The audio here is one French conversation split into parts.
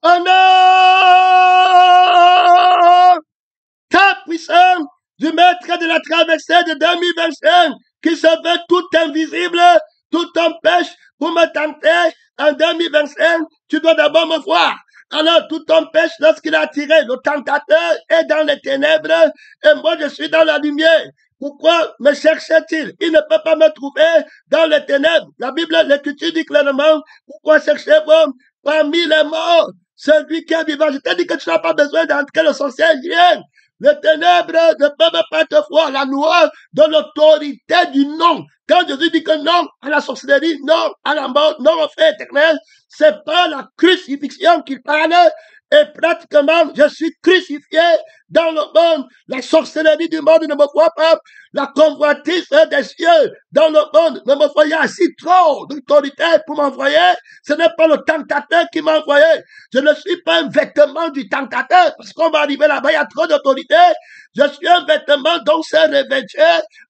Au nom ta puissance du maître de la traversée de 2025 qui se fait tout invisible, tout empêche pour me tenter en 2025, tu dois d'abord me voir. Alors tout empêche lorsqu'il a tiré, le tentateur est dans les ténèbres et moi je suis dans la lumière. Pourquoi me cherchait-il? Il ne peut pas me trouver dans les ténèbres. La Bible, l'Écriture dit clairement, pourquoi cherchez-vous parmi les morts celui qui est vivant? Je t'ai dit que tu n'as pas besoin d'entrer le sorcier vienne. Les ténèbres ne peuvent pas te voir. La loi de l'autorité du non. Quand Jésus dit que non à la sorcellerie, non à la mort, non au fait éternel, c'est pas la crucifixion qu'il parle. Et pratiquement, je suis crucifié dans le monde. La sorcellerie du monde ne me voit pas. La convoitise des cieux dans le monde ne me voyait ainsi trop d'autorité pour m'envoyer. Ce n'est pas le tentateur qui m'a envoyé. Je ne suis pas un vêtement du tentateur parce qu'on va arriver là-bas, il y a trop d'autorité. Je suis un vêtement dont s'est revêtu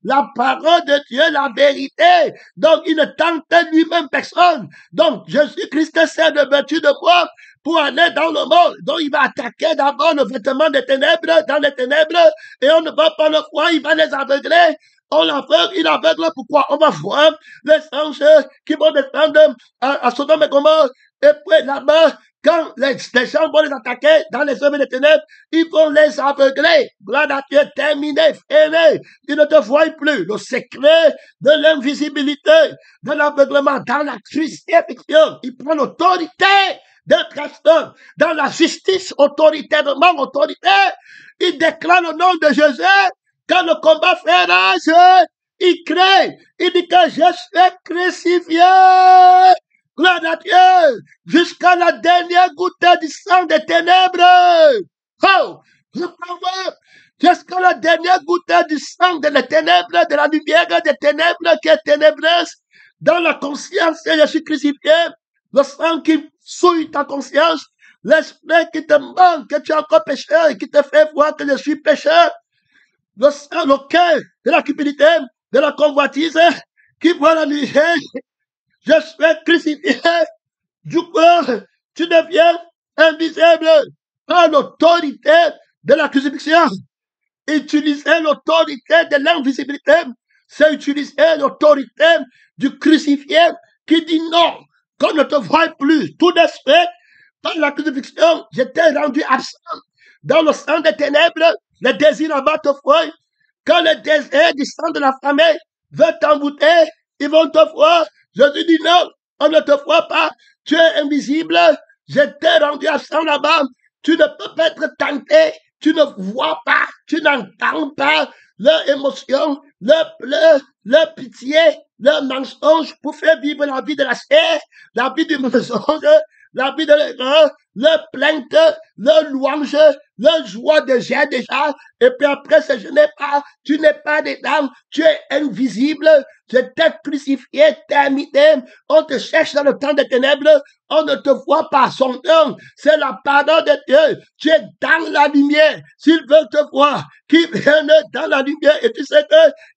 la parole de Dieu, la vérité. Donc, il ne tente lui-même personne. Donc, Jésus-Christ s'est revêtu de moi pour aller dans le monde. Donc, il va attaquer d'abord le vêtement des ténèbres, dans les ténèbres, et on ne va pas le voir, il va les aveugler. On l'aveugle, il aveugle, pourquoi? On va voir les anges qui vont descendre à Sodome et Gomorrhe, et puis là-bas, quand les gens vont les attaquer dans les œuvres des ténèbres, ils vont les aveugler. Gloire à Dieu, terminé, fini. Ils ne te voient plus. Le secret de l'invisibilité, de l'aveuglement, dans la crucifixion, il prend l'autorité d'être restant dans la justice, autoritairement, autorité. Il déclare le nom de Jésus. Quand le combat fait rage, il crée. Il dit que je suis crucifié. Gloire à Dieu. Jusqu'à la dernière goutte du sang des ténèbres. Oh, jusqu'à la dernière goutte du sang des ténèbres, de la lumière des ténèbres qui est ténébreuse. Dans la conscience, je suis crucifié. Le sang qui souille ta conscience, l'esprit qui te manque, que tu es encore pécheur et qui te fait voir que je suis pécheur, le sang, le cœur de la cupidité, de la convoitise, qui voit la lumière, je suis crucifié, du coup, tu deviens invisible par l'autorité de la crucifixion. Utiliser l'autorité de l'invisibilité, c'est utiliser l'autorité du crucifié qui dit non, qu'on ne te voit plus. Tout de suite, par la crucifixion, j'étais rendu absent. Dans le sang des ténèbres, le désir là-bas te voit. Quand le désir du sang de la famille veut t'embouter, ils vont te voir. Jésus dit non, on ne te voit pas. Tu es invisible. J'étais rendu absent là-bas. Tu ne peux pas être tenté. Tu ne vois pas. Tu n'entends pas leur émotion, leur pleurs, leur pitié, leur mensonge pour faire vivre la vie de la chair, la vie du mensonge, la vie de l'erreur, leur plainte, leur louange, leur joie de j'ai déjà, et puis après, je n'ai pas, tu n'es pas dedans, tu es invisible, je t'ai crucifié, terminé, on te cherche dans le temps des ténèbres, on ne te voit pas, son nom, c'est la pardon de Dieu, tu es dans la lumière, s'ils veulent te voir, qu'ils viennent dans la lumière, et tu sais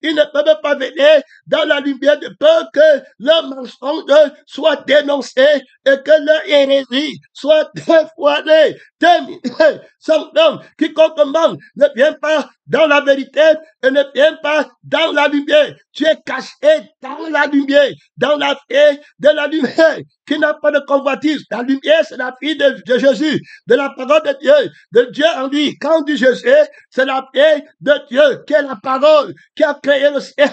qu'ils ne peuvent pas venir dans la lumière de peur que leur mensonge soit dénoncé et que leur hérésie soit dévoilée, terminée. Son nom, quiconque manque, ne vient pas dans la vérité et ne vient pas dans la lumière. Tu es caché dans la lumière, dans la paix de la lumière, qui n'a pas de convoitise. La lumière, c'est la fille de Jésus, de la parole de Dieu en lui. Quand on dit Jésus, c'est la paix de Dieu, qui est la parole, qui a créé le ciel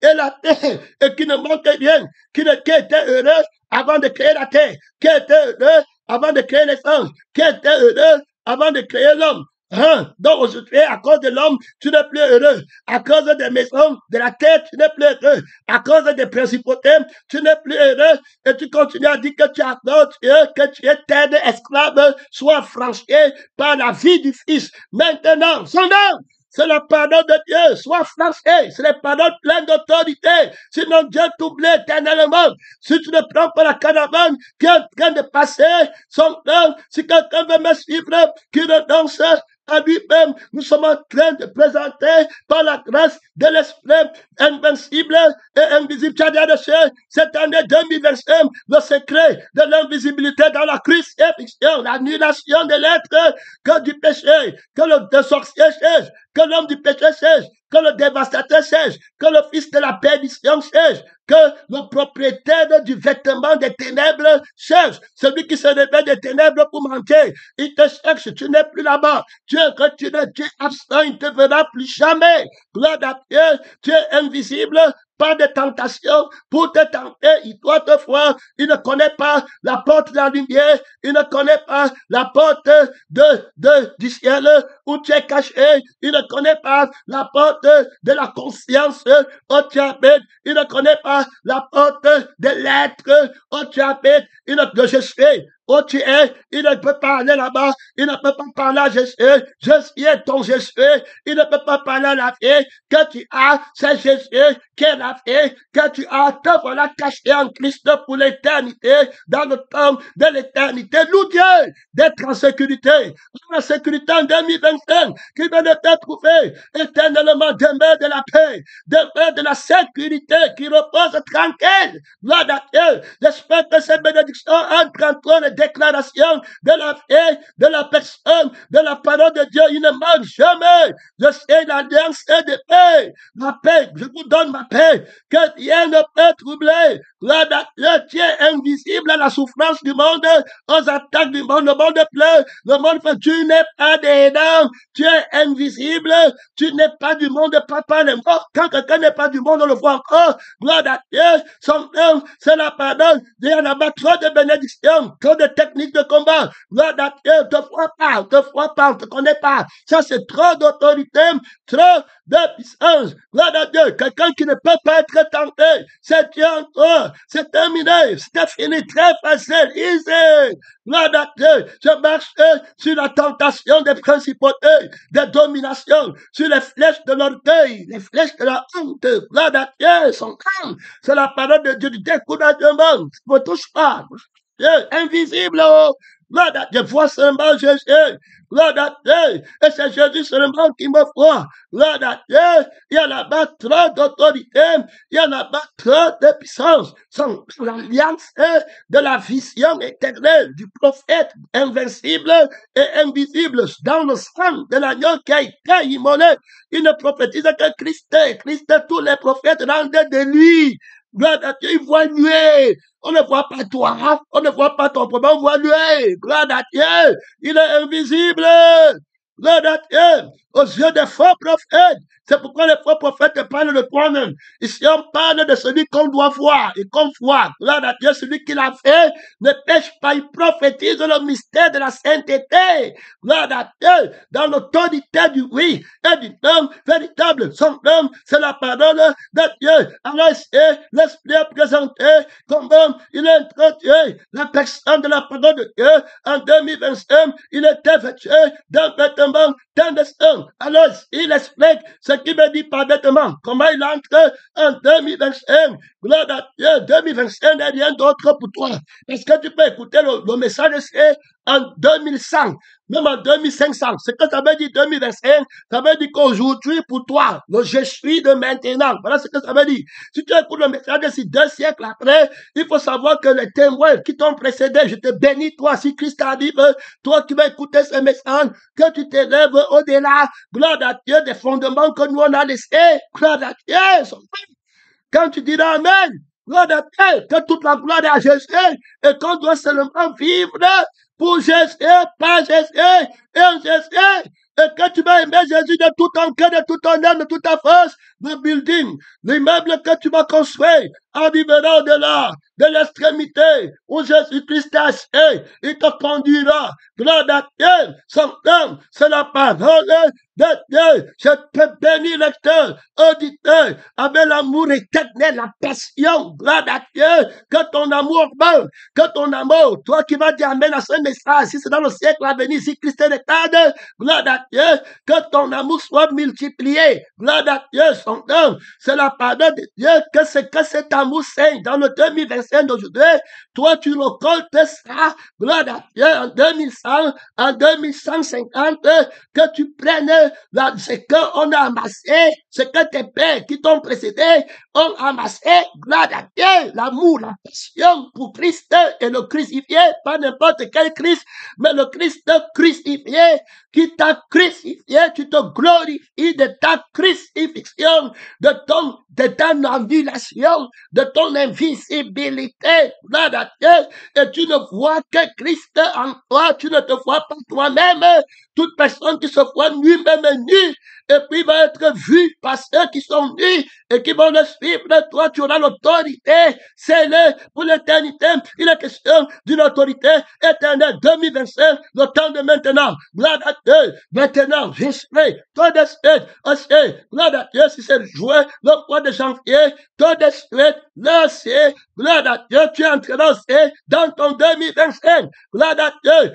et la terre, et qui ne manque rien, qui était heureux avant de créer la terre, qui était heureux avant de créer les anges, qui était heureux avant de créer l'homme. Hein? Donc aujourd'hui, à cause de l'homme, tu n'es plus heureux. À cause des maisons, de la terre, tu n'es plus heureux. À cause des principautés, tu n'es plus heureux. Et tu continues à dire que tu adores Dieu, que tu es terre esclave, soit franchi par la vie du Fils. Maintenant, son nom, c'est le pardon de Dieu. Sois franchi. C'est le pardon plein d'autorité. Sinon, Dieu t'oublie éternellement. Si tu ne prends pas la caravane qui est en train de passer son temps, si quelqu'un veut me suivre, qui renonce à lui-même, nous sommes en train de présenter par la grâce de l'Esprit invincible et invisible. Cette année 2021, le secret de l'invisibilité dans la crucifixion, l'annulation de l'être, que du péché, que le sorcier cesse, que l'homme du péché cesse, que le dévastateur cesse, que le fils de la perdition cesse, que le propriétaire du vêtement des ténèbres cherche, celui qui se révèle des ténèbres pour manquer, il te cherche, tu n'es plus là-bas, tu es retiré, tu es absent, il ne te verra plus jamais. Gloire à Dieu, tu es invisible, pas de tentation pour te tenter, il doit te voir, il ne connaît pas la porte de la lumière, il ne connaît pas la porte du ciel où tu es caché, il ne connaît pas la porte de la conscience où tu habites, il ne connaît pas la porte de l'être où tu habites, il ne de je sais où tu es, il ne peut pas aller là-bas, il ne peut pas parler à Jésus est ton Jésus, il ne peut pas parler à la vie que tu as, c'est Jésus qui est la vie que tu as, te voilà caché en Christ pour l'éternité, dans le temps de l'éternité, nous Dieu, d'être en sécurité en 2025, qui vient de te trouver éternellement demeure de la paix, demeure de la sécurité, qui repose tranquille, gloire à Dieu, j'espère que cette bénédiction entre en toi, déclaration de la vie, de la personne, de la parole de Dieu, il ne manque jamais. Je sais l'alliance de paix, la paix, je vous donne ma paix, que rien ne peut troubler. Gloire à Dieu, tu es invisible à la souffrance du monde, aux attaques du monde, le monde pleure, le monde fait, tu n'es pas des dents, tu es invisible, tu n'es pas du monde, papa n'est mort. Quand quelqu'un n'est pas du monde, on le voit encore. Gloire à Dieu, son nom, c'est la pardon. Il y en a pas trop de bénédictions, trop de techniques de combat. Gloire à Dieu, te vois pas, on te connaît pas. Ça, c'est trop d'autorité, trop de puissance. Gloire à Dieu, quelqu'un qui ne peut pas être tenté, c'est Dieu en toi. C'est terminé, c'est fini, très facile, easy. Gloire à Dieu, je marche sur la tentation des principautés, des dominations, sur les flèches de l'orgueil, les flèches de la honte. Gloire à Dieu, son calme. C'est la parole de Dieu du découragement. Ne touche pas. Dieu, invisible, oh. Gloire à Dieu, vois seulement Jésus. Gloire à Dieu. Et c'est Jésus seulement qui me voit. Gloire à Dieu. Il y a là-bas trop d'autorité. Il y a là-bas trop de puissance. Sans l'alliance de la vision éternelle du prophète invincible et invisible dans le sang de l'agneau qui a été immolé. Il ne prophétise que Christ. Christ, tous les prophètes rendaient de lui. Gloire à Dieu, il voit nuer. On ne voit pas toi, on ne voit pas ton problème, on voit lui. Gloire à Dieu, il est invisible. Gloire à Dieu, aux yeux des faux prophètes. C'est pourquoi les faux prophètes parlent de toi-même. Ici, on parle de celui qu'on doit voir et qu'on voit. Gloire à Dieu, celui qui l'a fait ne pêche pas, il prophétise le mystère de la sainteté. Gloire à Dieu, dans l'autorité du oui et du nom véritable. Son nom, c'est la parole de Dieu. Alors, c'est l'Esprit est présenté comme il a introduit la personne de la parole de Dieu en 2025. Il était vêtu d'un vêtement d'un. Alors, il explique ce qu'il me dit par vêtement. Comment il entre en 2025. Gloire à Dieu, 2025 n'est rien d'autre pour toi. Est-ce que tu peux écouter le message c'est en 2100, même en 2500. Ce que ça veut dire 2025, ça veut dire qu'aujourd'hui pour toi, le je suis de maintenant. Voilà ce que ça veut dire. Si tu écoutes le message d'ici 2 siècles après, il faut savoir que les témoins qui t'ont précédé, je te bénis toi, si Christ arrive, toi qui vas écouter ce message, que tu t'élèves au-delà, gloire à Dieu, des fondements que nous on a laissés, gloire à Dieu. Quand tu diras Amen, gloire à Dieu, que toute la gloire est à Jésus, et qu'on doit seulement vivre pour Jésus, par Jésus, et en Jésus, et que tu vas aimer Jésus de tout ton cœur, de tout ton âme, de toute ta force, le building, l'immeuble que tu vas construire, arrivera au-delà de l'extrémité où Jésus-Christ a assis, il te conduira. Gloire à Dieu, son nom, c'est la parole de Dieu. Je peux bénir lecteur, auditeur, avec l'amour éternel, la passion. Gloire à Dieu, que ton amour meure, que ton amour, toi qui vas dire Amen à ce message, si c'est dans le siècle à venir, si Christ est l'état, gloire à Dieu, que ton amour soit multiplié. Gloire à Dieu, son son nom, c'est la pardon de Dieu que cet amour saigne dans le 2025 d'aujourd'hui. Toi, tu récoltes ça, gloire à Dieu, en 2100, en 2150, que tu prennes ce qu'on a amassé, ce que tes pères qui t'ont précédé ont amassé, gloire à Dieu, l'amour, la passion pour Christ et le crucifié, pas n'importe quel Christ, mais le Christ crucifié, qui t'a crucifié, tu te glorifies de ta crucifixion, de ta annulation, de ton invisibilité, gloire à Dieu, et tu ne vois que Christ en toi, tu ne te vois pas toi-même, toute personne qui se voit lui-même nue, et puis va être vue par ceux qui sont nus, et qui vont le suivre, toi tu auras l'autorité, c'est pour l'éternité, il est question d'une autorité éternelle, 2025, le temps de maintenant, gloire à Dieu, maintenant, j'espère, toi d'esprit, gloire à Dieu, si c'est joué, le mois de janvier, toi d'esprit, là c'est, gloire à Dieu, tu es entré dans ton 2025, gloire à Dieu,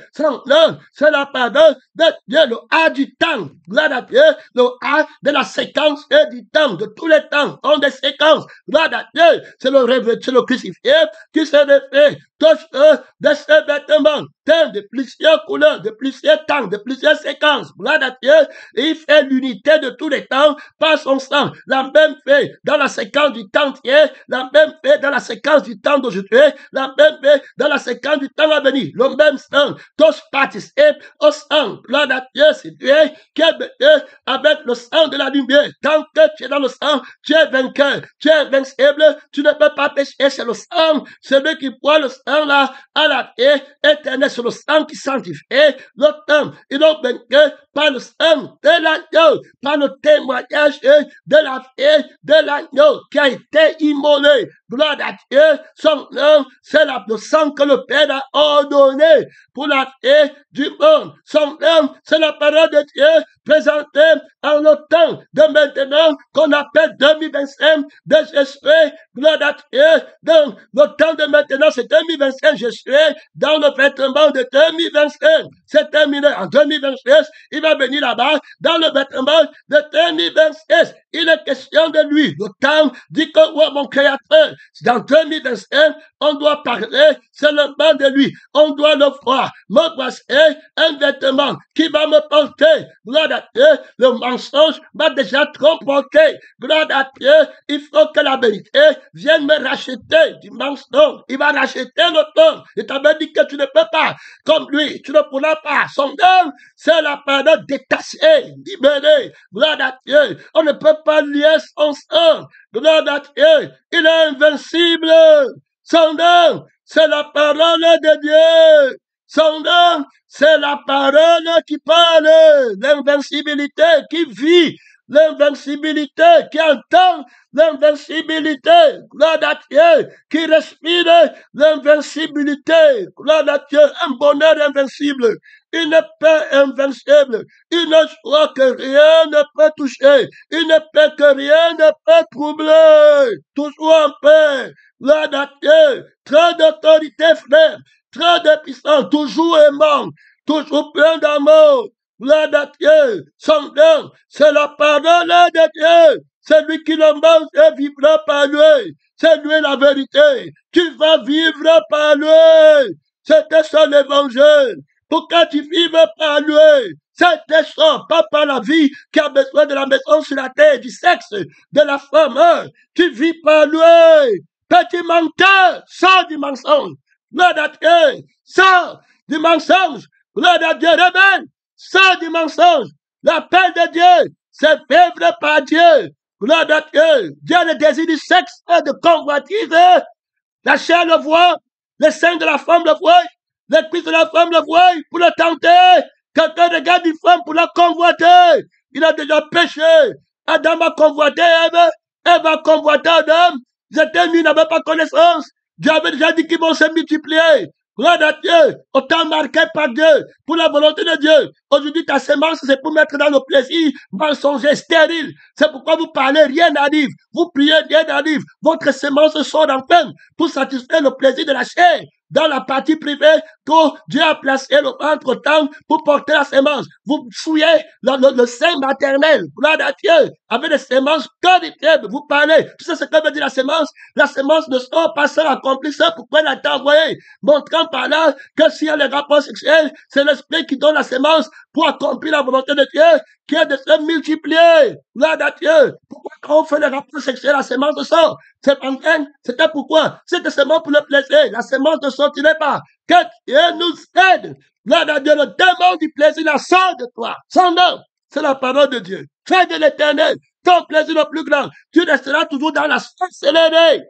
c'est la pardon de Dieu, le A du temps, gloire à Dieu, le A de la séquence et du temps, de tous les temps, ont des séquences, gloire à Dieu, c'est le crucifié qui se réfère, tous de ce vêtement, de plusieurs couleurs, de plusieurs temps, de plusieurs séquences, gloire à Dieu, et il fait l'unité de tous les temps par son sang, la même fait dans la séquence du temps entier, la même fait dans la séquence du temps d'aujourd'hui, la même fait dans la séquence du temps à venir, le même sang, tous participent au sang, gloire à Dieu, c'est Dieu qui est venu avec le sang de la lumière, tant que tu es dans le sang, tu es vainqueur, tu es invincible, tu ne peux pas pécher, c'est le sang, celui qui boit le sang là, à la vie éternelle, c'est le sang qui sanctifie le temps, ils ont vaincu par le sang de l'agneau, par le témoignage de la vie de l'agneau qui a été immolé, gloire à Dieu, son nom, c'est le sang que le Père a ordonné pour la vie du monde, son nom, c'est la parole de Dieu présentée en le temps de maintenant qu'on appelle 2025 de Jésus, gloire à Dieu, donc le temps de maintenant c'est 2025, Jésus, dans le vêtement de 2025, c'est terminé en 2026, il va venir là-bas, dans le vêtement de 2026, il est question de lui, le temps dit que, ouais, mon créateur, dans 2025, on doit parler seulement de lui, on doit le voir, me voici un vêtement qui va me porter, gloire à Dieu, le mensonge m'a déjà trop porté, gloire à Dieu, il faut que la vérité vienne me racheter du mensonge, il va racheter le temps, il t'avait dit que tu ne peux pas, comme lui, tu ne pourras pas, son nom, c'est la parole détachée, libérée, gloire à Dieu, on ne peut pas lier son sang, gloire à Dieu, il est invincible, son nom, c'est la parole de Dieu, son nom, c'est la parole qui parle, l'invincibilité qui vit, l'invincibilité qui entend, l'invincibilité, gloire à Dieu, qui respire, l'invincibilité, gloire à Dieu, un bonheur invincible, une paix invincible, une joie que rien ne peut toucher, une paix que rien ne peut troubler, toujours en paix, gloire à Dieu, trop d'autorité, frère, trop de puissance, toujours aimant, toujours plein d'amour, gloire à Dieu, son nom, c'est la parole de Dieu, c'est lui qui le mange et vivra par lui, c'est lui la vérité, tu vas vivre par lui, c'était son évangile, pour que tu vives par lui, c'était ça, pas par la vie qui a besoin de la maison sur la terre, du sexe, de la femme, tu vis par lui, petit menteur, sors du mensonge, gloire à Dieu, sors du mensonge, gloire à Dieu, rebelle, sors du mensonge, l'appel de Dieu, c'est vivre par Dieu, gloire à Dieu, Dieu le désir du sexe et de convoitise, la chair le voit, le sein de la femme le voit, les cuisses de la femme le voient pour le tenter. Quelqu'un regarde une femme pour la convoiter. Il a déjà péché. Adam a convoité Ève. Ève a convoité Adam. Ils étaient nus, ils n'avaient pas connaissance. Dieu avait déjà dit qu'ils vont se multiplier. Gloire à Dieu, autant marqué par Dieu, pour la volonté de Dieu. Aujourd'hui, ta semence, c'est pour mettre dans le plaisir mensonger, stérile. C'est pourquoi vous parlez, rien n'arrive. Vous priez, rien n'arrive. Votre semence sort en peine pour satisfaire le plaisir de la chair. dans la partie privée que Dieu a placé entre-temps pour porter la sémence. Vous fouillez le sein maternel, gloire à Dieu, avec des sémences spirituelles. Vous parlez. Tu sais ce que veut dire la sémence? La sémence ne sort pas seul accomplir ça. Pourquoi elle a été envoyée? Montrant par là que s'il y a les rapports sexuels, c'est l'esprit qui donne la sémence pour accomplir la volonté de Dieu, qui est de se multiplier. Gloire à Dieu. Pourquoi quand on fait les rapports sexuels, la sémence ne sort? C'était pourquoi? C'était seulement pour le plaisir. La sémence ne sortirait pas. Que Dieu nous aide. Gloire à Dieu, le démon du plaisir, la sort de toi. Son nom, c'est la parole de Dieu. Fais de l'éternel ton plaisir le plus grand. Tu resteras toujours dans la sorcellerie.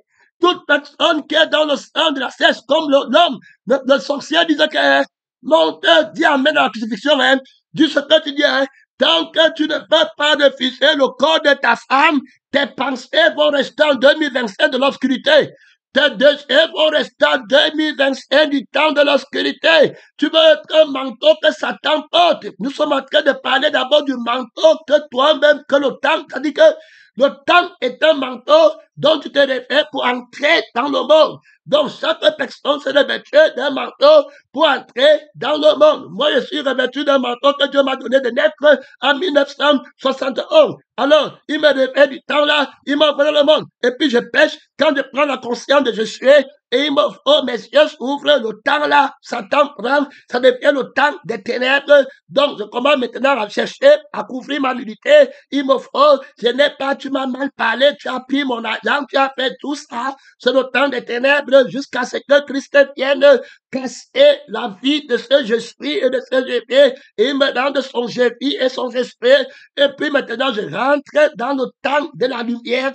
Toute personne qui est dans le sang de la sèche, comme l'homme, le sorcier disait que mon Dieu dit amen à la crucifixion, hein. Dis ce que tu dis, hein. Tant que tu ne peux pas déficher le corps de ta femme, tes pensées vont rester en 2025 de l'obscurité. Tes désirs vont rester en 2025 du temps de l'obscurité. Tu veux être un manteau que Satan porte. Nous sommes en train de parler d'abord du manteau que toi-même, que le temps, c'est-à-dire que le temps est un manteau dont tu te réfères pour entrer dans le monde. Donc, chaque personne se revêtue d'un manteau pour entrer dans le monde. Moi, je suis revêtu d'un manteau que Dieu m'a donné de naître en 1971. Alors, il me revêt du temps là, il m'a envoyé dans le monde. Et puis, je pêche quand je prends la conscience de je suis. Et il m'offre, oh, mes yeux s'ouvrent, le temps là, Satan prend, ça devient le temps des ténèbres. Donc, je commence maintenant à chercher, à couvrir ma nudité. Il m'offre, oh, je n'ai pas, tu m'as mal parlé, tu as pris mon argent, tu as fait tout ça. C'est le temps des ténèbres jusqu'à ce que Christ vienne casser la vie de ce je suis et de ce je vis. Et il me donne son je vis et son esprit. Et puis maintenant, je rentre dans le temps de la lumière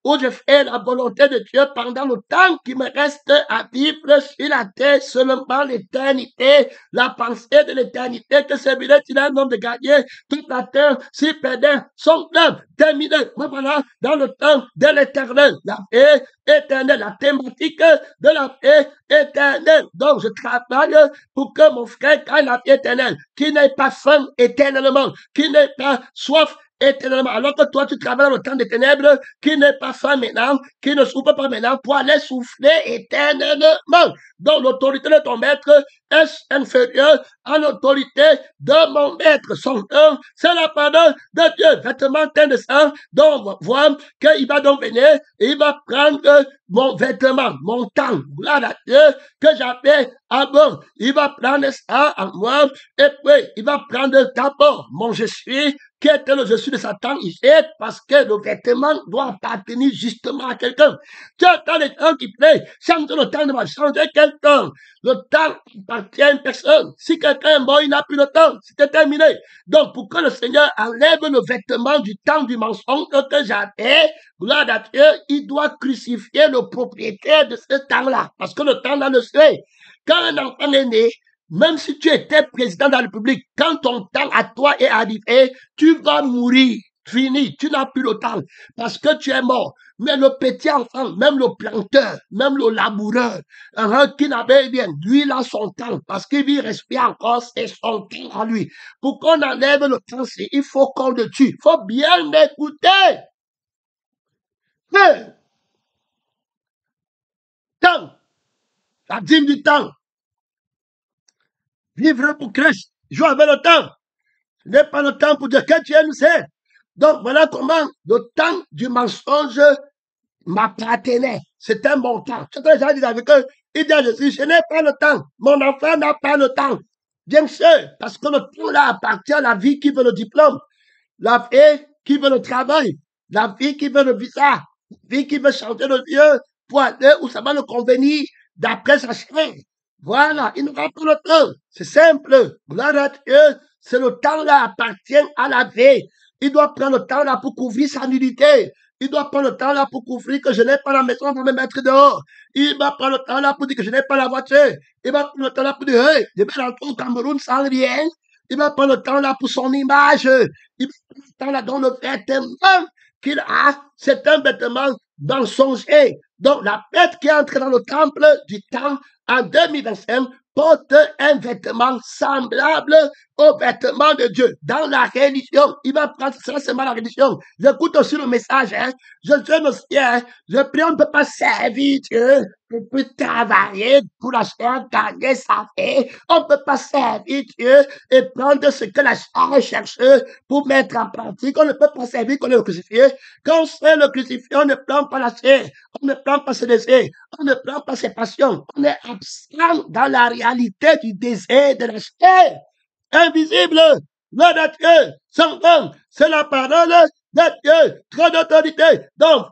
où je fais la volonté de Dieu pendant le temps qui me reste à vivre sur la terre, seulement l'éternité, la pensée de l'éternité que servirait-il un homme de gagner toute la terre si perdant son âme terminé. Voilà, dans le temps de l'éternel, la paix éternelle, la thématique de la paix éternelle. Donc, je travaille pour que mon frère gagne la paix éternelle, qui n'ait pas faim éternellement, qui n'ait pas soif éternellement. Alors que toi, tu travailles dans le temps des ténèbres, qui n'est pas faim maintenant, qui ne souffre pas maintenant, pour aller souffler éternellement. Donc, l'autorité de ton maître est inférieure à l'autorité de mon maître. Son nom, c'est la parole de Dieu. Vêtement teint de sang, donc on voit qu'il va donc venir et il va prendre mon vêtement, mon temps, gloire à Dieu, que j'avais avant. Il va prendre ça à moi et puis il va prendre d'abord mon je suis, qui était le je suis de Satan ici, parce que le vêtement doit appartenir justement à quelqu'un. Tu entends les gens qui plaît, change le temps de ma changer quelqu'un. Le temps appartient à une personne. Si quelqu'un est mort, il n'a plus le temps. C'était terminé. Donc, pour que le Seigneur enlève le vêtement du temps du mensonge que j'avais, gloire à Dieu, il doit crucifier le propriétaire de ce temps-là. Parce que le temps-là le sait. Quand un enfant est né, même si tu étais président de la République, quand ton temps à toi est arrivé, tu vas mourir. Fini, tu n'as plus le temps parce que tu es mort. Mais le petit enfant, même le planteur, même le laboureur, qui n'avait rien, lui, il a son temps parce qu'il vit respirer encore, c'est son temps à lui. Pour qu'on enlève le temps, il faut qu'on le tue. Il faut bien écouter. Mais, temps, la dîme du temps. Vivre pour Christ, jouer avec le temps. Ce n'est pas le temps pour dire que Dieu nous aide. Donc voilà comment le temps du mensonge m'appartenait. C'était mon temps. C'est très gens disent avec eux, il dit à Jésus, je n'ai pas le temps. Mon enfant n'a pas le temps. Bien sûr, parce que le temps là appartient à la vie qui veut le diplôme, la vie qui veut le travail, la vie qui veut le visa, la vie qui veut changer de lieu pour aller où ça va le convenir d'après sa chair. Voilà, il n'aura pas le temps. C'est simple. Gloire à Dieu. C'est le temps là appartient à la vie. Il doit prendre le temps là pour couvrir sa nudité. Il doit prendre le temps là pour couvrir que je n'ai pas la maison pour me mettre dehors. Il va prendre le temps là pour dire que je n'ai pas la voiture. Il va prendre le temps là pour dire, hey, je vais rentrer au Cameroun sans rien. Il va prendre le temps là pour son image. Il va prendre le temps là dans le vêtement qu'il a. C'est un vêtement mensonger. Donc, la bête qui entre dans le temple du temps en 2025 porte un vêtement semblable au vêtement de Dieu. Dans la religion, il va prendre ça seulement la religion. J'écoute aussi le message, hein. Je me souviens, je prie, on ne peut pas servir Dieu. On peut travailler pour la chair, gagner sa vie. On ne peut pas servir Dieu et prendre ce que la chair cherche pour mettre en pratique. On ne peut pas servir qu'on est le crucifié. Quand on fait le crucifié, on ne prend pas la chair. On ne prend pas ses désirs. On ne prend pas ses passions. On est absent dans la réalité du désir de la chair. Invisible, gloire à Dieu, sans homme, c'est la parole de Dieu, trop d'autorité, donc,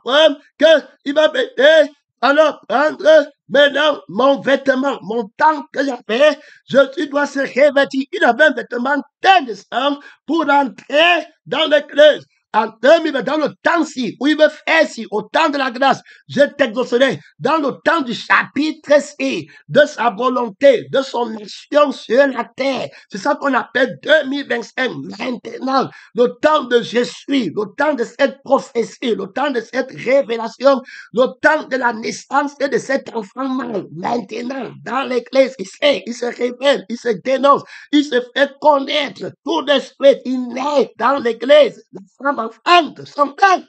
qu'il va m'aider à leur prendre maintenant mon vêtement, mon temps que j'avais, je dois se revêtir. Il avait un vêtement indécent pour entrer dans l'église. En 2020, dans le temps-ci, où il me fait si, au temps de la grâce, je t'exaucerai, dans le temps du chapitre-ci, de sa volonté, de son action sur la terre. C'est ça qu'on appelle 2025. Maintenant, le temps de je suis, le temps de cette prophétie, le temps de cette révélation, le temps de la naissance et de cet enfant mâle. Maintenant, dans l'église, il se révèle, il se dénonce, il se fait connaître. Tout de suite, il naît dans l'église. La femme enfante son temps.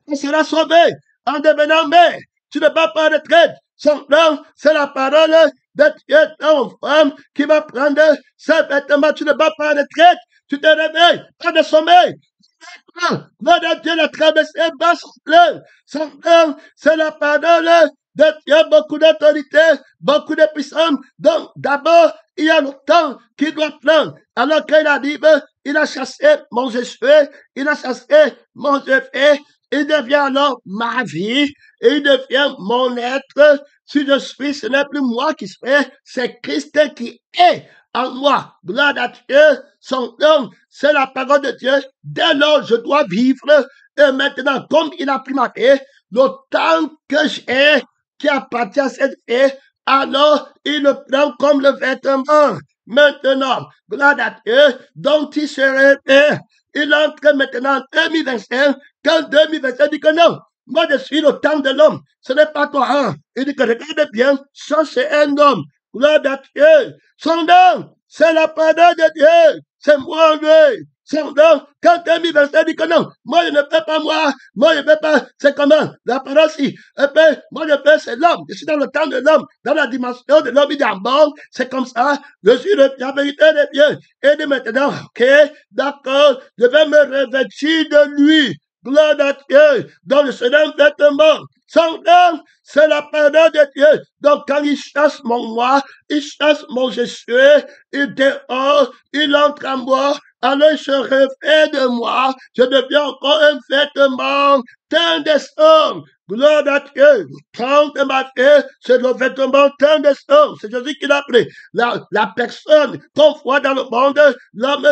Elle sera sauvée en devenant mère. Tu ne vas pas de retraite. Son nom, c'est la parole de Dieu, ton femme qui va prendre ce vêtement. Tu ne vas pas de retraite. Tu te réveilles, pas de sommeil. Gloire à Dieu, la traversée bat son plein. Son nom, c'est la parole de Dieu, beaucoup d'autorité, beaucoup de puissance. Donc, d'abord, il y a le temps qu'il doit prendre. Alors qu'il arrive, il a chassé mon Jésus, il a chassé mon Jésus, il devient alors ma vie, et il devient mon être. Si je suis, ce n'est plus moi qui suis, c'est Christ qui est en moi. Gloire à Dieu, son nom, c'est la parole de Dieu. Dès lors, je dois vivre. Et maintenant, comme il a pris ma vie, le temps que j'ai, qui appartient à cette vie, alors il le prend comme le vêtement. Maintenant, gloire à Dieu, donc il se réveille. Il entre maintenant en 2025, quand 2025 dit que non, moi je suis le temps de l'homme, ce n'est pas toi. Hein? Il dit que regarde bien, ça c'est un homme. Gloire à Dieu. Son nom, c'est la parole de Dieu. C'est moi lui. Son nom, quand 2025 dit que non, moi je ne fais pas moi je ne fais pas, c'est comment? La parole si, et puis, moi je fais c'est l'homme. Je suis dans le temps de l'homme, dans la dimension de l'homme, il est en mort, c'est comme ça, je suis la vérité de Dieu. Et de maintenant, ok, d'accord, je vais me revêtir de lui. Gloire à Dieu, dans le seul vêtement. Son nom, c'est la parole de Dieu. Donc, quand il chasse mon moi, il chasse mon Jésus, il dehors, il entre en moi, alors il se réveille de moi, je deviens encore un vêtement indécent. Gloire à Dieu. Quand de ma vie, c'est le vêtement indécent. C'est Jésus qui l'a pris. La personne qu'on voit dans le monde, l'homme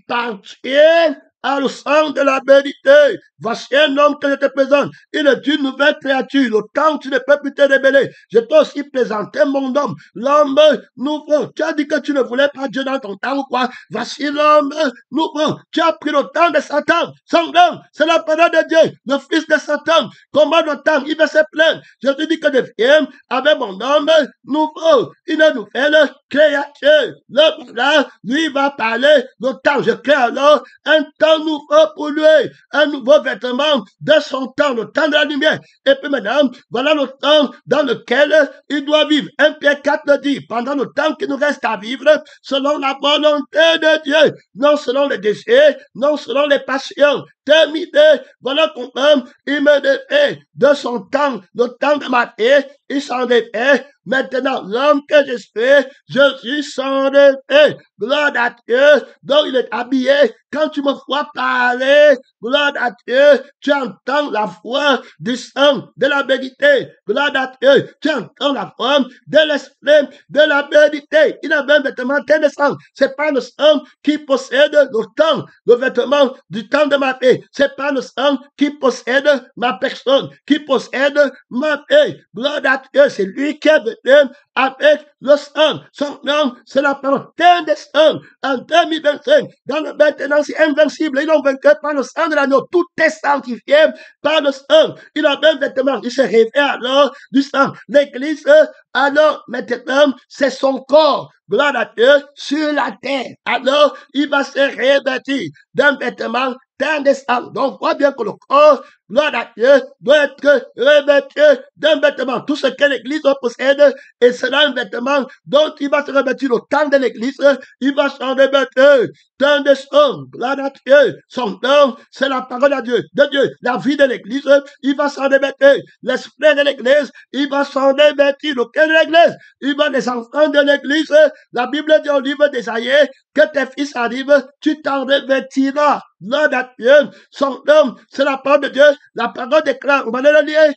appartient à le sang de la vérité. Voici un homme que je te présente. Il est une nouvelle créature. Le temps tu ne peux plus te révéler. Je t'ai aussi présenté mon homme. L'homme nouveau. Tu as dit que tu ne voulais pas Dieu dans ton temps ou quoi? Voici l'homme nouveau. Tu as pris le temps de Satan. Son homme, c'est la parole de Dieu. Le fils de Satan. Comment le temps? Il va se plaindre. Je te dis que deviens avec mon homme nouveau. Une nouvelle créature. Le voilà, lui va parler le temps. Je crée alors un temps nouveau pour lui, un nouveau vêtement de son temps, le temps de la lumière. Et puis maintenant, voilà le temps dans lequel il doit vivre. 1 Pierre 4 le dit, pendant le temps qu'il nous reste à vivre, selon la volonté de Dieu, non selon les désirs, non selon les passions. Terminé, voilà comment il me défait de son temps, le temps de ma vie, il s'en défait. Maintenant, l'homme que je suis sans défait. Gloire à Dieu, donc il est habillé. Quand tu me vois parler, gloire à Dieu, tu entends la voix du sang, de la vérité. Gloire à Dieu, tu entends la voix de l'esprit, de la vérité. Il avait un vêtement indécent. C'est pas le sang qui possède le temps, le vêtement du temps de ma vie. autorité. C'est pas le sang qui possède ma personne, qui possède ma vie. Gloire à Dieu, c'est lui qui est venu avec le sang. Son nom, c'est la parole d'un des sangs. En 2025, dans le maintenant, c'est invincible. Ils n'ont vaincu par le sang de l'agneau. Tout est sanctifié par le sang. Il a même vêtement. Il se révèle alors du sang. L'église, alors, maintenant, c'est son corps. Gloire à Dieu sur la terre. Alors, il va se revêtir d'un vêtement d'un des sangs. Donc, on voit bien que le corps, gloire à Dieu, doit être revêtu d'un vêtement. Tout ce que l'église possède, et sera un vêtement dont il va se revêtir au temps de l'église. Il va s'en revêtir d'un des sangs. Gloire à Dieu. Son nom, c'est la parole de Dieu. La vie de l'église, il va s'en revêtir. L'esprit de l'église, il va s'en revêtir. Le cœur de l'église, il va les enfants de l'église. La Bible dit au livre d'Ésaïe que tes fils arrivent, tu t'en revêtiras. Gloire à Dieu. Son nom, c'est la parole de Dieu. La parole déclare, on va le lire,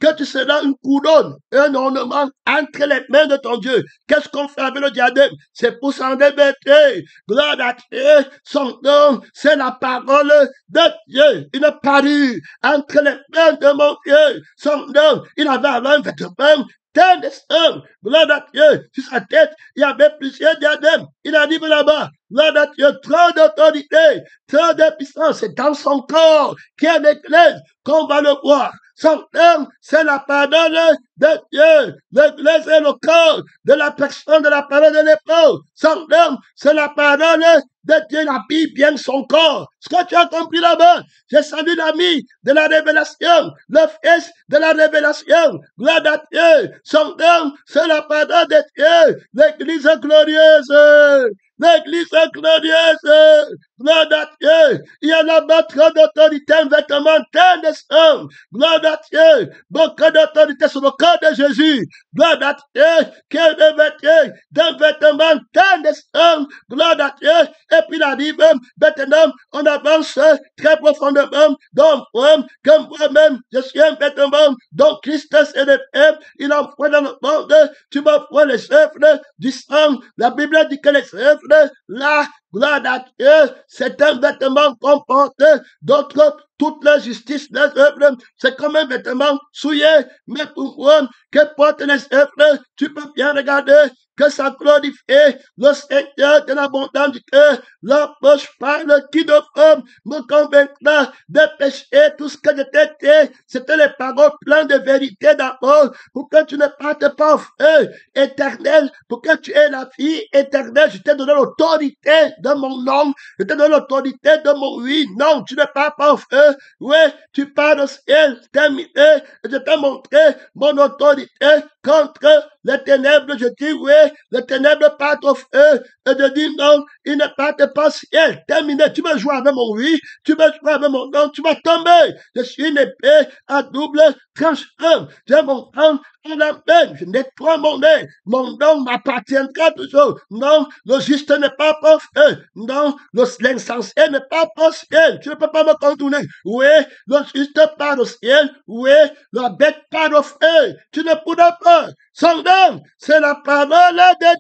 que tu seras une couronne, un ornement entre les mains de ton Dieu. Qu'est-ce qu'on fait avec le diadème? C'est pour s'en revêtir. Gloire à Dieu. Son nom, c'est la parole de Dieu. Une parure entre les mains de mon Dieu. Son nom, il avait alors un vêtement d'un des sangs. Gloire à Dieu. Sur sa tête, il y avait plusieurs diadèmes. Il arrive là-bas. Gloire à Dieu. Trop d'autorité, trop de puissance. C'est dans son corps qui est l'église qu'on va le voir. Son nom, c'est la parole de Dieu. L'église est le corps de la personne de la parole de l'époux. Son nom, c'est la parole de Dieu. La Bible bien son corps. Ce que tu as compris là-bas, j'ai salué l'ami de la révélation, le fils de la révélation. Gloire à Dieu. Son nom, c'est la parole de Dieu. L'église glorieuse. L'église glorieuse. Gloire à Dieu. Il y a là-bas trop d'autorité, un vêtement d'un des sangs. Gloire à Dieu. Beaucoup d'autorité sur le corps de Jésus. Gloire à Dieu. Qui est revêtu d'un vêtement d'un des sangs. Gloire à Dieu. Et puis il arrive, maintenant, on avance très profondément dans que moi-même, je suis un vêtement dont Christ est le fait. Il envoie dans le monde. Tu m'envoies les œuvres du sang. La Bible dit que les œuvres, là, gloire à Dieu, c'est un vêtement qu'on porte, d'autres, toute la justice, les œuvres, c'est comme un vêtement souillé, mais pour moi, que portent les œuvres, tu peux bien regarder que ça glorifie le Seigneur de l'abondance du cœur. La bouche parle qui de forme me convaincra de pécher tout ce que je t'ai dit. C'était les paroles pleines de vérité d'abord pour que tu ne partes pas au feu éternel, pour que tu aies la vie éternelle. Je t'ai donné l'autorité de mon nom, je t'ai donné l'autorité de mon oui. Non, tu ne pars pas au feu. Oui, tu pars au ciel, terminé. Et je t'ai montré mon autorité contre les ténèbres. Je dis oui, les ténèbres partent au feu. Et je dis non, ils ne partent pas au ciel. Terminé. Tu vas jouer avec mon oui, tu vas jouer avec mon non, tu vas tomber. Je suis une épée à double tranchant. J'ai mon nom à la main. Je nettoie mon nez. Mon nom m'appartiendra toujours. Non, le juste n'est pas au feu. Non, l'insensé n'est pas au ciel. Tu ne peux pas me contourner. Oui, le juste part au ciel. Oui, la bête part au feu. Tu ne pourras pas. Son nom, c'est la parole de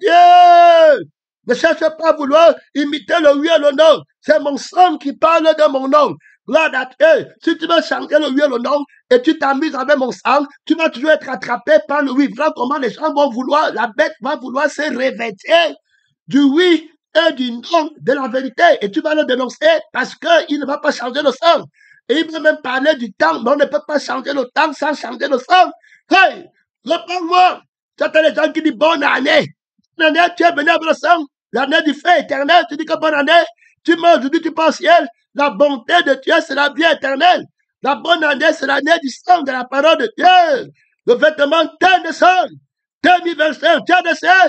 Dieu. Ne cherche pas à vouloir imiter le oui et le non. C'est mon sang qui parle de mon nom. Gloire à Dieu. Si tu veux chanter le oui et le non et tu t'amuses avec mon sang, tu vas toujours être attrapé par le oui. Voilà comment les gens vont vouloir, la bête va vouloir se revêtir du oui et du non de la vérité. Et tu vas le dénoncer parce qu'il ne va pas changer le sang. Et il veut même parler du temps, mais on ne peut pas changer le temps sans changer le sang. Hey, reprends-moi. C'était les gens qui disent bonne année. L'année, tu es venu avec le sang. L'année du feu éternel, tu dis que bonne année. Tu meurs aujourd'hui, tu pars au ciel. La bonté de Dieu, c'est la vie éternelle. La bonne année, c'est l'année du sang, de la parole de Dieu. Le vêtement teint de sang. 2025, tu as de sang.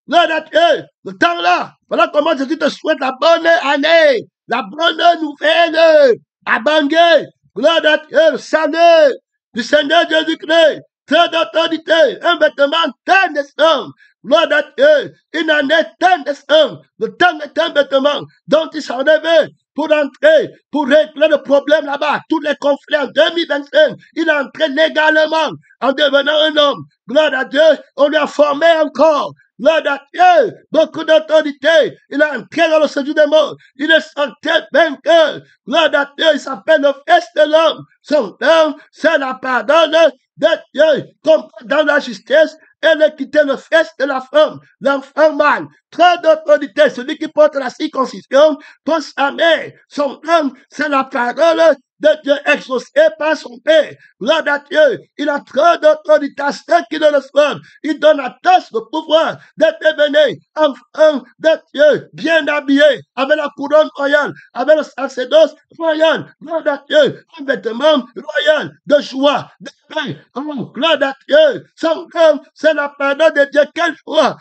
Le temps là. Voilà comment Jésus te souhaite la bonne année. La bonne nouvelle. À Bangé. Gloire à Dieu. Le salut du Seigneur Jésus-Christ. Très d'autorité. Un vêtement teint de sang. gloire à Dieu, il en est un destin, le temps est un vêtement dont il s'en est pour entrer, pour régler le problème là-bas, tous les conflits en 2025, il est entré légalement en devenant un homme. Gloire à Dieu, on lui a formé encore. Gloire à Dieu, beaucoup d'autorité. Il est entré dans le séjour des morts. Il est sorti vainqueur. Gloire à Dieu, il s'appelle le Fils de l'homme. Son nom, c'est la pardonne de Dieu, comme dans la justice. Elle a quitté le fils de la femme, l'enfant mâle. Trop d'autorité, celui qui porte la circoncision pour sa mère. Son nom, c'est la parole de Dieu exaucée par son Père. Gloire à Dieu, il a trop d'autorité à ceux qui le reçoivent. Il donne à tous le pouvoir d'être devenu enfant de Dieu, bien habillé, avec la couronne royale, avec le sacerdoce royal. Gloire à Dieu, un vêtement royal de joie, de paix. Oh, gloire à Dieu, son nom, c'est la pardon de Dieu. Quelle joie!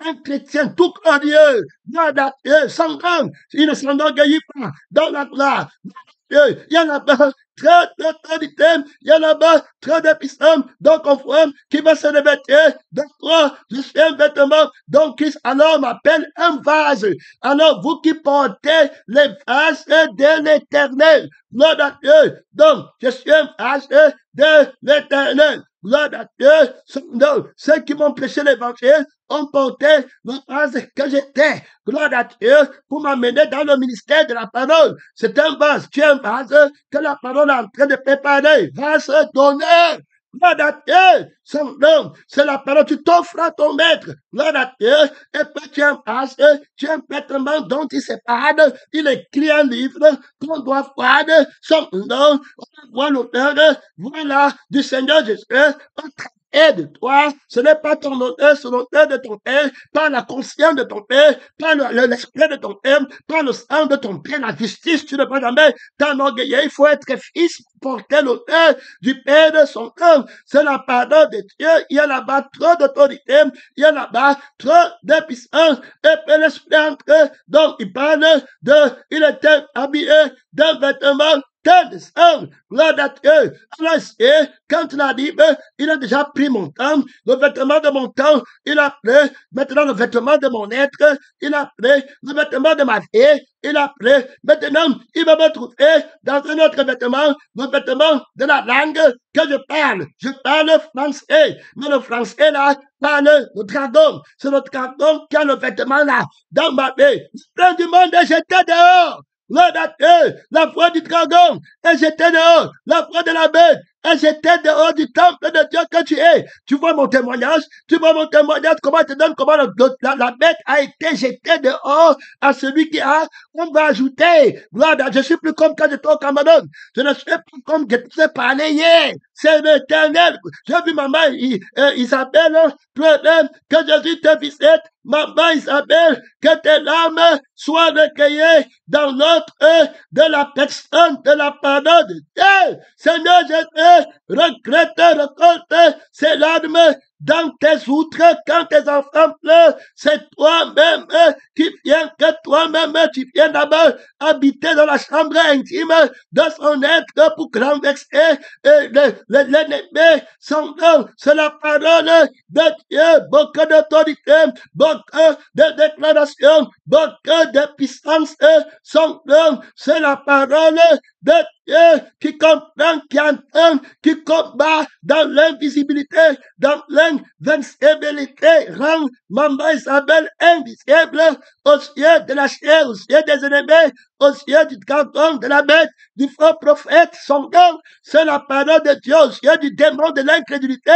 Un chrétien tout glorieux, gloire à Dieu, son nom, il ne s'enorgueillit pas dans la gloire. Il y en a pas trop d'autorité, il y en a pas trop de puissance, donc on voit qui va se revêtir de toi, je suis un vêtement, donc Christ alors m'appelle un vase. Alors vous qui portez les vases de l'éternel, gloire à Dieu, donc je suis un vase de l'éternel. Gloire à Dieu, donc ceux qui m'ont prêché l'évangile ont porté le vase que j'étais. Gloire à Dieu pour m'amener dans le ministère de la parole. C'est un vase, tu es un vase que la parole est en train de préparer. Vase d'honneur. Gloire à Dieu, son nom, c'est la parole, tu t'offres à ton maître. Gloire à Dieu, et puis tu es un vase, tu es un vêtement dont il sépare, il écrit un livre qu'on doit voir, son nom, on voit l'auteur, voilà, du Seigneur Jésus, et de toi, ce n'est pas ton honneur, c'est l'honneur de ton Père, pas la conscience de ton Père, pas l'esprit de ton Père, pas le sang de ton Père, la justice, tu ne peux jamais t'enorgueillir, il faut être fils pour porter l'honneur du Père de son homme. C'est la pardon de Dieu, il y a là-bas trop d'autorité, il y a là-bas trop de puissance, et puis l'esprit entre, donc il parle il était habillé d'un vêtement gloire à Dieu. Alors, quand il arrive, il a déjà pris mon temps, le vêtement de mon temps, il a pris maintenant le vêtement de mon être, il a pris le vêtement de ma vie, il a pris, maintenant, il va me trouver dans un autre vêtement, le vêtement de la langue que je parle. Je parle français, mais le français là, parle le dragon. C'est le dragon qui a le vêtement là, dans ma vie. Plein du monde est jeté dehors. La voix du dragon est jetée dehors, la voix de la bête est jetée dehors du temple de Dieu que tu es. Tu vois mon témoignage, comment je te donne comment la bête a été jetée dehors à celui qui a, on va ajouter, gloire, je suis plus comme quand j'étais au Cameroun, je ne suis pas comme je te parlais hier, c'est l'éternel. J'ai vu maman Isabelle pleurer, que Jésus te visite, maman Isabelle, que tes larmes soient recueillies dans notre de la personne de la pardon de Dieu. Seigneur Jésus, récolte ces larmes dans tes outres, quand tes enfants pleurent, c'est toi-même qui viens, que toi-même tu viens d'abord habiter dans la chambre intime de son être pour renverser l'ennemi. Son nom, c'est la parole de Dieu, beaucoup d'autorité, beaucoup de déclarations, beaucoup de puissance. Son nom, c'est la parole de Dieu qui comprend, qui entend, qui combat dans l'invisibilité, dans l'invincibilité, rend maman Isabelle invisible aux yeux de la chair, aux yeux des ennemis, aux yeux du dragon, de la bête, du faux prophète. Son nom, c'est la parole de Dieu, aux yeux du démon de l'incrédulité,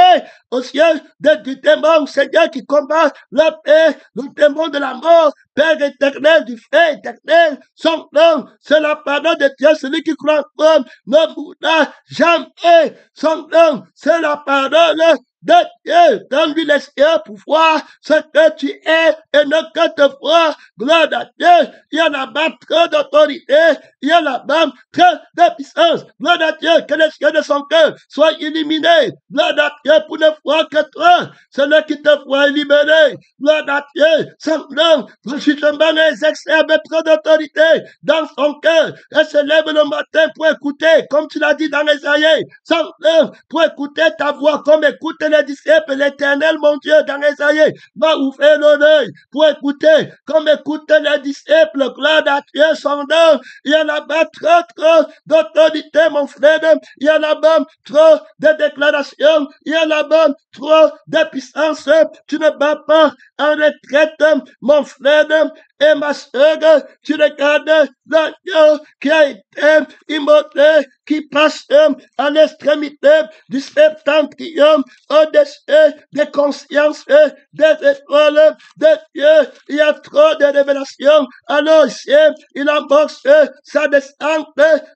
aux yeux du démon, Seigneur, qui combat la paix, le démon de la mort, Père éternel, du feu éternel. Son nom, c'est la parole de Dieu, celui qui croit en toi ne mourra jamais. Son nom, c'est la parole de Dieu. Donne-lui l'espoir pour voir ce que tu es et ne que te voir. Gloire à Dieu. Il y a là-bas trop d'autorité. Il y a là-bas trop de puissance. Gloire à Dieu. Que les yeux de son cœur soient illuminés. Gloire à Dieu pour ne voir que toi. celui qui te voit libéré, gloire à Dieu, semblant, justement, les excès avec trop d'autorité dans son cœur, elle se lève le matin pour écouter, comme tu l'as dit dans Ésaïe, semblant, pour écouter ta voix, comme écoute les disciples, l'Éternel, mon Dieu, dans Ésaïe, va ouvrir l'oreille pour écouter, comme écoute les disciples, gloire à Dieu, semblant, il y en a pas trop d'autorité, mon frère, il y en a pas trop de déclarations, il y en a pas trop de puissance, tu ne vas pas en retraite, mon frère, et ma soeur, tu regardes l'agneau qui a été immolé, qui passe à l'extrémité du septentrion, au-dessus des consciences, des étoiles de Dieu. Il y a trop de révélations. Alors, il embosse sa descente,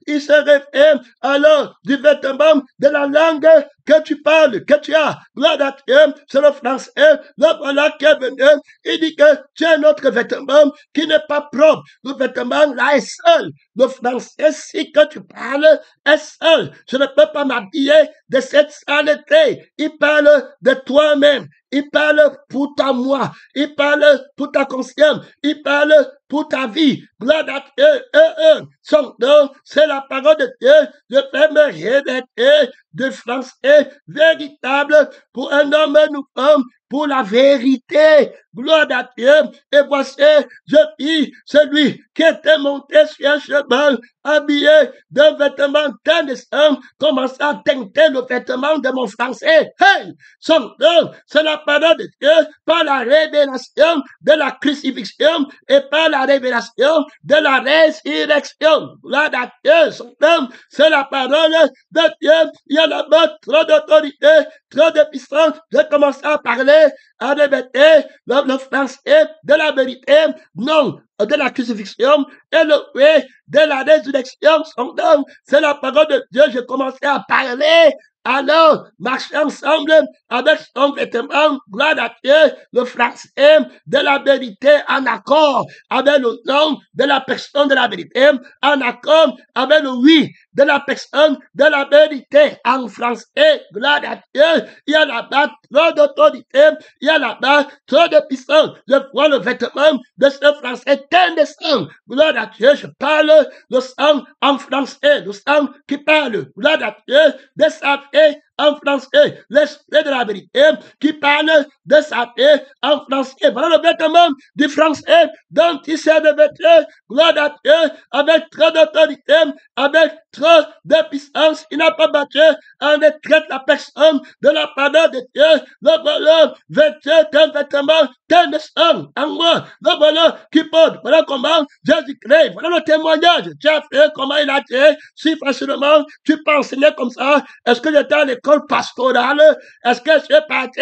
il se réfère alors du vêtement de la langue que tu parles, que tu as. Gloire à Dieu, c'est le français. Le voilà qui est venu. Il dit que tu as un autre vêtement qui n'est pas propre. Le vêtement là est seul. Le français, si que tu parles, est seul. Je ne peux pas m'habiller de cette saleté. Il parle de toi-même. Il parle pour ta moi. Il parle pour ta conscience. Il parle pour ta vie. Gloire à Dieu. Son nom, c'est la parole de Dieu. Je vais me revêtir de français véritable pour un homme nouveau, pour la vérité. Gloire à Dieu. Et voici, je dis, celui qui était monté sur un cheval, habillé d'un vêtement teint de sang, commence à teinter le vêtement de mon français. Hey! Son nom, c'est la parole de Dieu par la révélation de la crucifixion et par la révélation de la résurrection. Gloire à Dieu. Son nom, c'est la parole de Dieu. Il y a là-bas trop d'autorité, trop de puissance. Je commence à parler, à répéter le français de la vérité, non de la crucifixion et le oui de la résurrection. Son nom, c'est la parole de Dieu. Je commençais à parler. Alors, marcher ensemble avec son vêtement, gloire à Dieu, le français de la vérité en accord avec le nom de la personne de la vérité, en accord avec le oui de la personne de la vérité en français, gloire à Dieu. Il y a là-bas trop d'autorité, il y a là-bas trop de puissance. Je vois le vêtement de ce français teint de sang, gloire à Dieu. Je parle le sang en français, le sang qui parle, gloire à Dieu, de sa et en français, l'esprit de la vérité qui parle de sa paix en français. Voilà le vêtement du français dont il s'est revêtu, gloire à Dieu, avec trop d'autorité, avec trop de puissance. Il n'a pas battu en retraite la personne de la parole de Dieu. Le voilà vêtu d'un vêtement teint de sang en moi. Le voilà qui porte. Voilà comment Jésus-Christ, voilà le témoignage. Tu as fait comment il a dit si facilement tu peux enseigner comme ça. Est-ce que j'étais à l'école pastorale? Est-ce que je suis parti?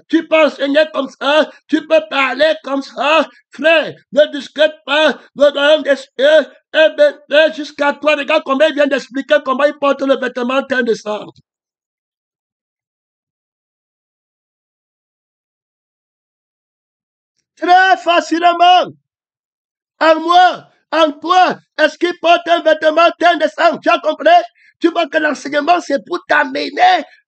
Tu peux enseigner comme ça? Tu peux parler comme ça? Frère, ne discute pas le royaume des cieux. Eh bien, jusqu'à toi, regarde comment il vient d'expliquer comment il porte le vêtement teint de sang. Très facilement. En moi, en toi, est-ce qu'il porte un vêtement teint de sang? Tu as compris? Tu vois que l'enseignement, c'est pour t'amener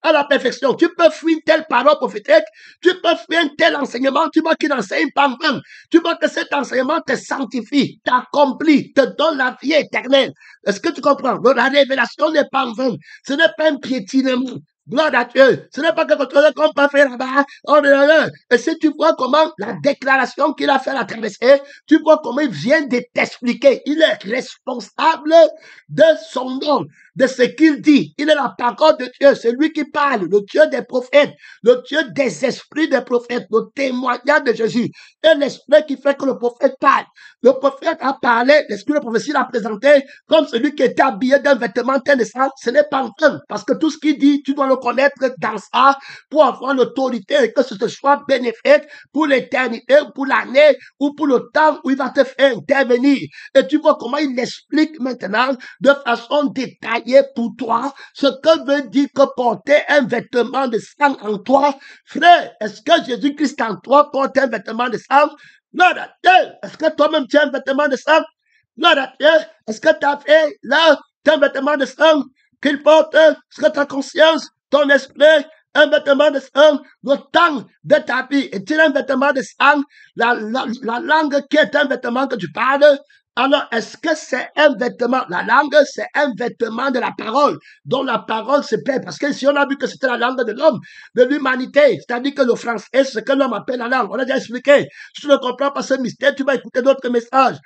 à la perfection. Tu peux fuir une telle parole prophétique, tu peux fuir un tel enseignement, tu vois qu'il n'enseigne pas en vain. Tu vois que cet enseignement te sanctifie, t'accomplit, te donne la vie éternelle. Est-ce que tu comprends? La révélation n'est pas en vain. Ce n'est pas un piétinement. Gloire à Dieu. Ce n'est pas quelque chose qu'on peut faire là-bas. Et si tu vois comment la déclaration qu'il a fait à la traversée, tu vois comment il vient de t'expliquer. Il est responsable de son nom, de ce qu'il dit. Il est la parole de Dieu. C'est lui qui parle, le Dieu des prophètes, le Dieu des esprits des prophètes, le témoignage de Jésus. Et l'esprit qui fait que le prophète parle. Le prophète a parlé, l'esprit de prophétie l'a présenté comme celui qui était habillé d'un vêtement teint de sang. Ce n'est pas en vain, parce que tout ce qu'il dit, tu dois le connaître dans ça pour avoir l'autorité et que ce soit bénéfique pour l'éternité, pour l'année ou pour le temps où il va te faire intervenir. Et tu vois comment il explique maintenant de façon détaillée pour toi ce que veut dire que porter un vêtement de sang en toi. Frère, est-ce que Jésus-Christ en toi porte un vêtement de sang? Non, est-ce que toi-même tu as un vêtement de sang? Non, est-ce que tu as fait là, tu as un vêtement de sang qu'il porte? Est-ce que ta conscience, ton esprit un vêtement de sang, le temps de ta vie est-il un vêtement de sang? La langue qui est un vêtement que tu parles, alors est-ce que c'est un vêtement? La langue, c'est un vêtement de la parole, dont la parole se perd. Parce que si on a vu que c'était la langue de l'homme, de l'humanité, c'est-à-dire que le français, c'est ce que l'homme appelle la langue. On a déjà expliqué. Si tu ne comprends pas ce mystère, tu vas écouter d'autres messages.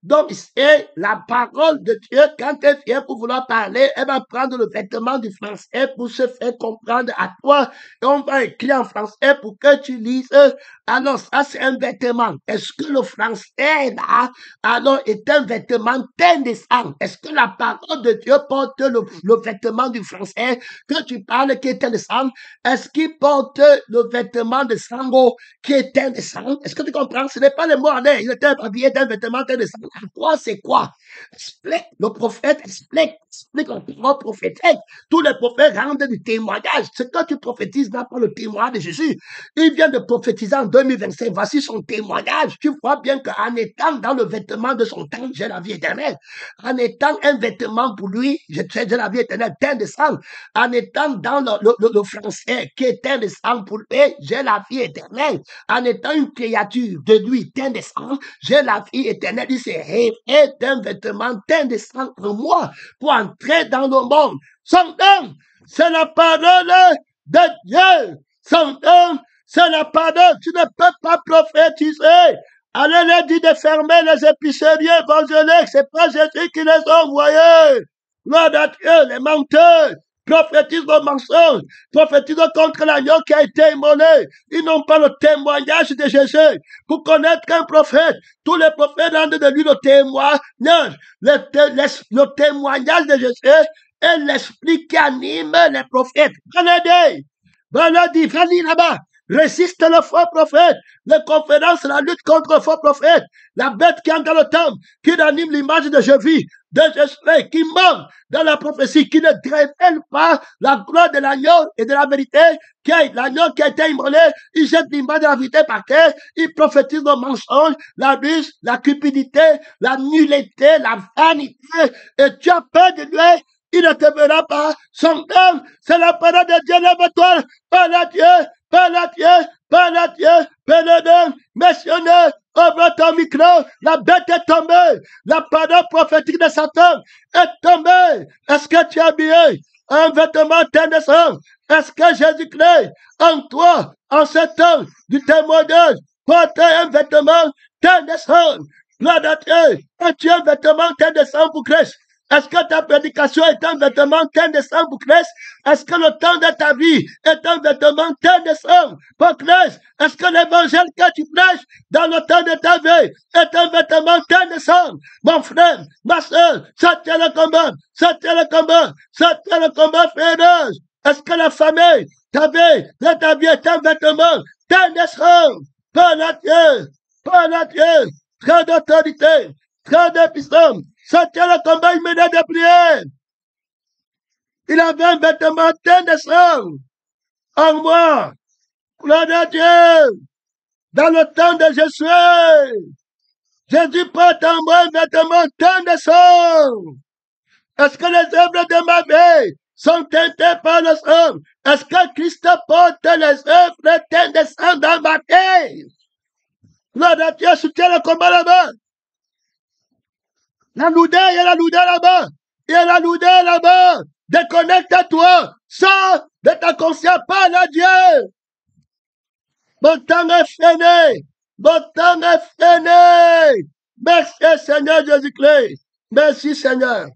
Donc, c'est la parole de Dieu. Quand elle vient pour vouloir parler, elle va prendre le vêtement du français pour se faire comprendre à toi. Et on va écrire en français pour que tu lises. Alors, ça, c'est un vêtement. Est-ce que le français, là, alors, est un vêtement teint de sang? Est-ce que la parole de Dieu porte le vêtement du français que tu parles qui est teint de sang? Est-ce qu'il porte le vêtement de sang qui est teint de sang? Est-ce que tu comprends? Ce n'est pas les mots en l'air. Il était habillé d'un vêtement teint de sang. Toi, c'est quoi? Explique. Le prophète explique la parole prophétique. Tous les prophètes rendent du témoignage. Ce que tu prophétises n'a pas le témoignage de Jésus. Il vient de prophétiser en 2025. Voici son témoignage. Tu vois bien qu'en étant dans le vêtement de son temps, j'ai la vie éternelle. En étant un vêtement pour lui, j'ai la vie éternelle, teint de sang. En étant dans le français qui est teint de sang pour lui, j'ai la vie éternelle. En étant une créature de lui, teint de sang, j'ai la vie éternelle. Il s'est rêvé d'un vêtement teint de sang en moi pour entrer dans le monde. Son nom, c'est la parole de Dieu. Son nom, c'est la parole. Tu ne peux pas prophétiser. Allez leur dire de fermer les épiceries évangéliques. C'est pas Jésus qui les a envoyés. Gloire à Dieu, les menteurs. Prophétisent le mensonge, prophétisent contre l'agneau qui a été immolé. Ils n'ont pas le témoignage de Jésus. Pour connaître un prophète, tous les prophètes rendent de lui le témoignage. Le témoignage de Jésus est l'esprit qui anime les prophètes. Venez là-bas. Résiste le faux prophète. Les conférences, la lutte contre le faux prophète. La bête qui entre dans le temple, qui anime l'image de Jésus, de Jésus, qui ment dans la prophétie, qui ne révèle pas la gloire de l'agneau et de la vérité, l'agneau qui a été immolé, il jette l'image de la vérité par terre, il prophétise le mensonge, la ruse, la cupidité, la nullité, la vanité, et tu as peur de lui. Il ne te verra pas. Son nom, c'est la parole de Dieu. Lève-toi. Parle à Dieu. Parle à Dieu. Parle à Dieu. Parle missionnaire. Ouvre ton micro. La bête est tombée. La parole prophétique de Satan est tombée. Est-ce que tu es habillé un vêtement teint de sang? Est-ce que Jésus-Christ, en toi, en ce temps du témoignage, porte un vêtement teint de sang? Gloire à Dieu. As-tu un vêtement teint de sang pour Christ? Est-ce que ta prédication est un vêtement teint de sang pour Christ? Est-ce que le temps de ta vie est un vêtement teint de sang pour Christ? Est-ce que l'évangile que tu prêches dans le temps de ta vie est un vêtement teint de sang? Mon frère, ma soeur, ça tient le combat, ça tient le combat, ça tient le combat, frère. Est-ce que la famille, ta vie est un vêtement teint de sang? Par la Dieu, très d'autorité, très de puissance. Ça tient le combat immédiat de prière. Il avait un vêtement teint de sang en moi. Gloire à Dieu. Dans le temps de Jésus, Jésus porte en moi un vêtement teint de sang. Est-ce que les œuvres de ma vie sont teintées par le sang? Est-ce que Christ porte les œuvres teintes de sang dans ma vie? Gloire à Dieu, soutiens le combat là-bas. La lourdeur, il y a la lourdeur là-bas. Il y a la lourdeur là-bas. Déconnecte-toi. Sors de ta conscience. Parle à Dieu. Mon temps est fini. Mon temps est fini. Merci Seigneur Jésus-Christ. Merci Seigneur.